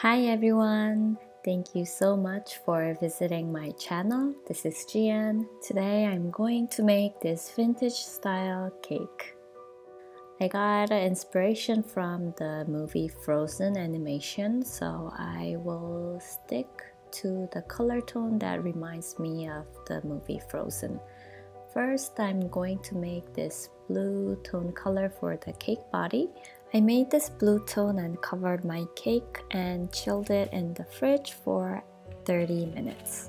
Hi everyone! Thank you so much for visiting my channel. This is Etienne. Today I'm going to make this vintage style cake. I got inspiration from the movie Frozen animation, so I will stick to the color tone that reminds me of the movie Frozen. First, I'm going to make this blue tone color for the cake body. I made this blue tone and covered my cake and chilled it in the fridge for 30 minutes.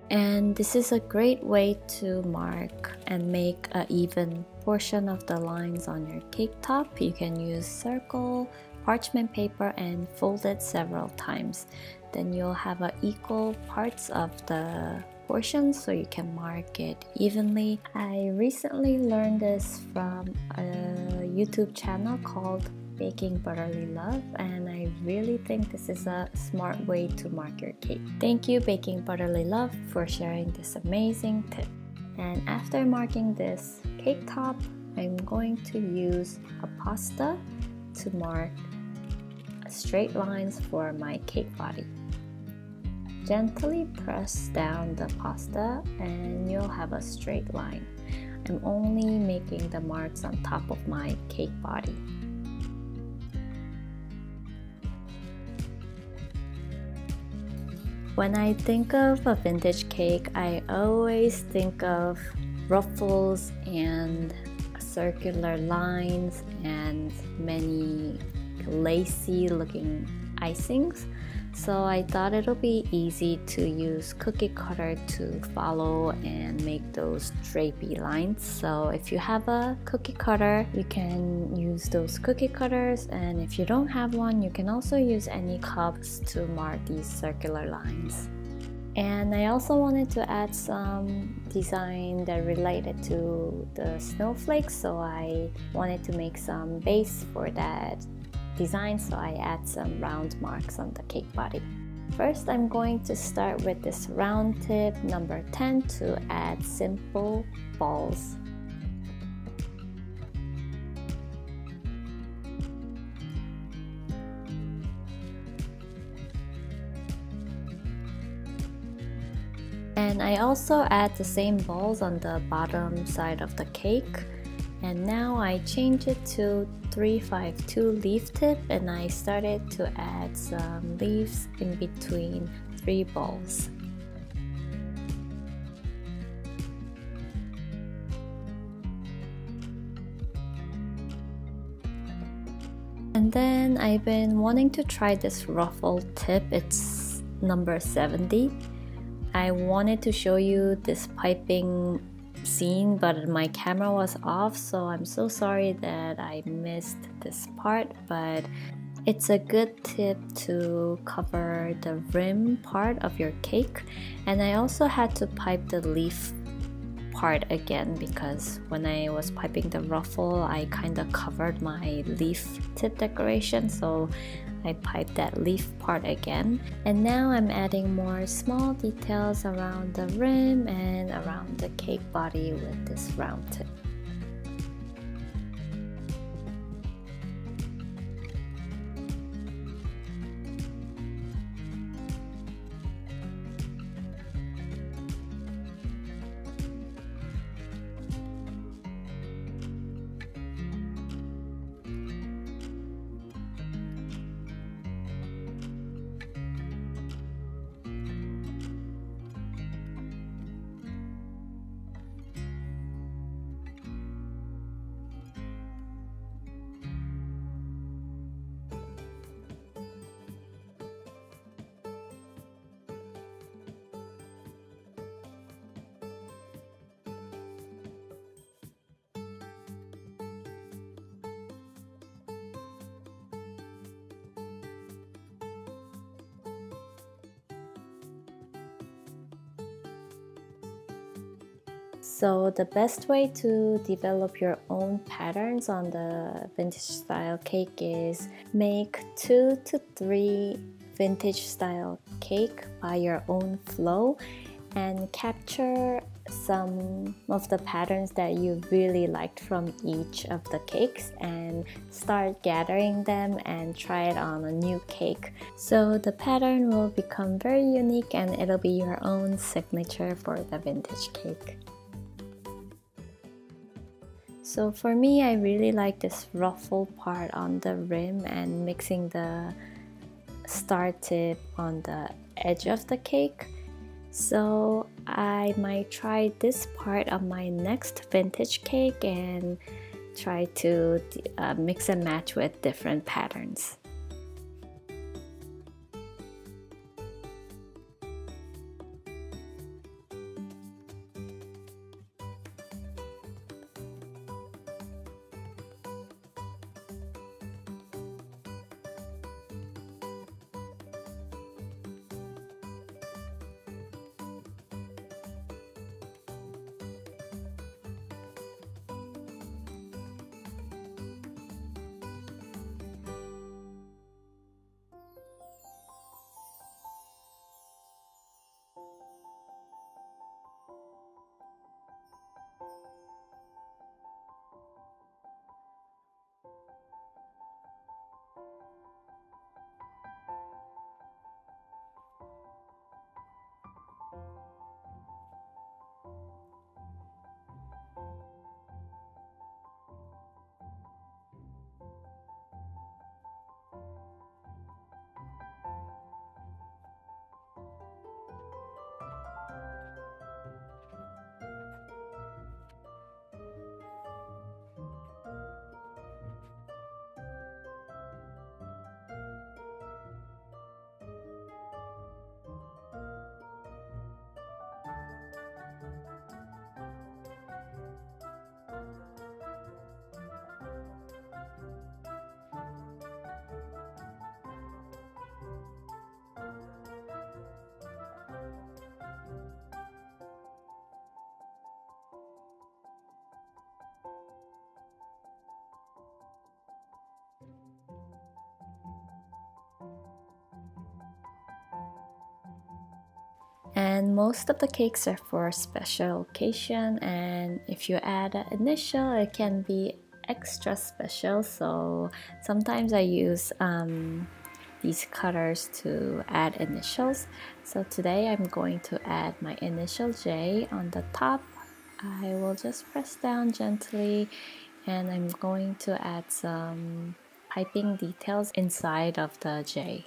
And this is a great way to mark and make an even portion of the lines on your cake top. You can use circle, parchment paper and fold it several times. Then you'll have equal parts of the portion so you can mark it evenly. I recently learned this from a YouTube channel called Baking Butterly Love, and I really think this is a smart way to mark your cake. Thank you, Baking Butterly Love, for sharing this amazing tip. And after marking this cake top, I'm going to use a pasta to mark straight lines for my cake body. Gently press down the pasta and you'll have a straight line. I'm only making the marks on top of my cake body. When I think of a vintage cake, I always think of ruffles and circular lines and many lacy looking icings. So I thought it'll be easy to use cookie cutter to follow and make those drapey lines. So if you have a cookie cutter, you can use those cookie cutters, and if you don't have one, you can also use any cups to mark these circular lines. And I also wanted to add some design that related to the snowflakes, so I wanted to make some base for that design, so I add some round marks on the cake body. First, I'm going to start with this round tip number 10 to add simple balls. And I also add the same balls on the bottom side of the cake. And now I change it to 352 leaf tip, and I started to add some leaves in between 3 balls. And then I've been wanting to try this ruffle tip. It's number 70. I wanted to show you this piping scene, but my camera was off, so I'm so sorry that I missed this part, but it's a good tip to cover the rim part of your cake. And I also had to pipe the leaf part again because when I was piping the ruffle, I kind of covered my leaf tip decoration, so I piped that leaf part again. And now I'm adding more small details around the rim and around the cake body with this round tip. So the best way to develop your own patterns on the vintage style cake is make 2 to 3 vintage style cake by your own flow and capture some of the patterns that you really liked from each of the cakes and start gathering them and try it on a new cake. So the pattern will become very unique and it'll be your own signature for the vintage cake. So for me, I really like this ruffle part on the rim and mixing the star tip on the edge of the cake. So I might try this part on my next vintage cake and try to mix and match with different patterns. And most of the cakes are for a special occasion, and if you add an initial, it can be extra special. So sometimes I use these cutters to add initials. So today I'm going to add my initial J on the top. I will just press down gently, and I'm going to add some piping details inside of the J.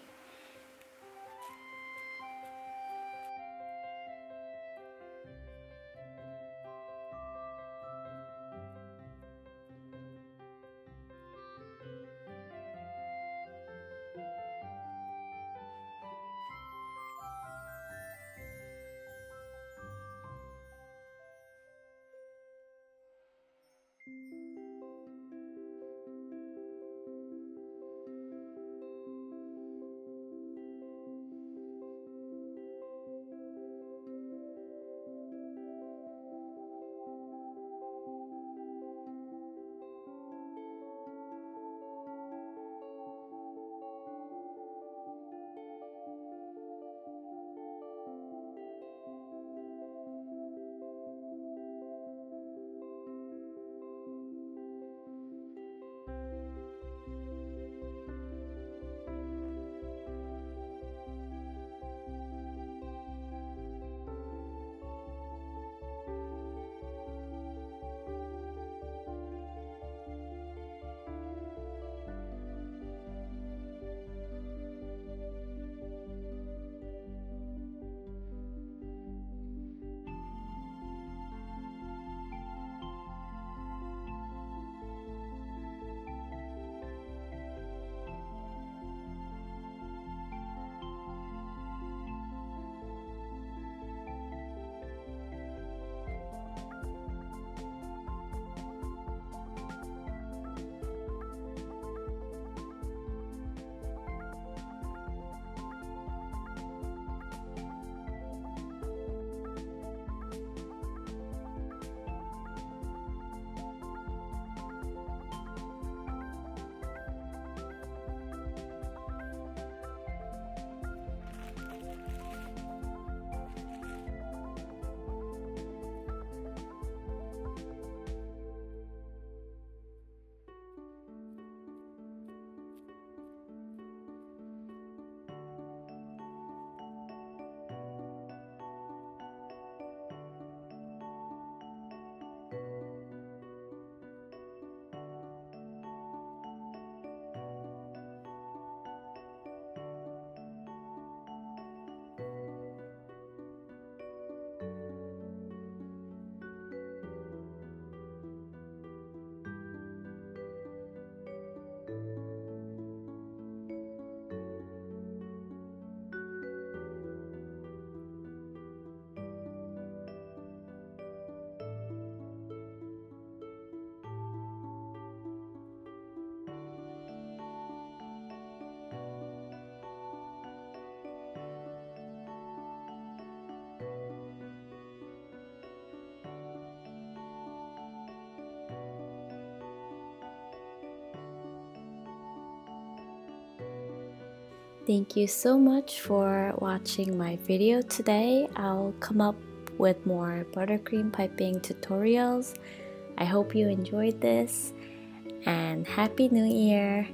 Thank you so much for watching my video today. I'll come up with more buttercream piping tutorials. I hope you enjoyed this, and Happy New Year!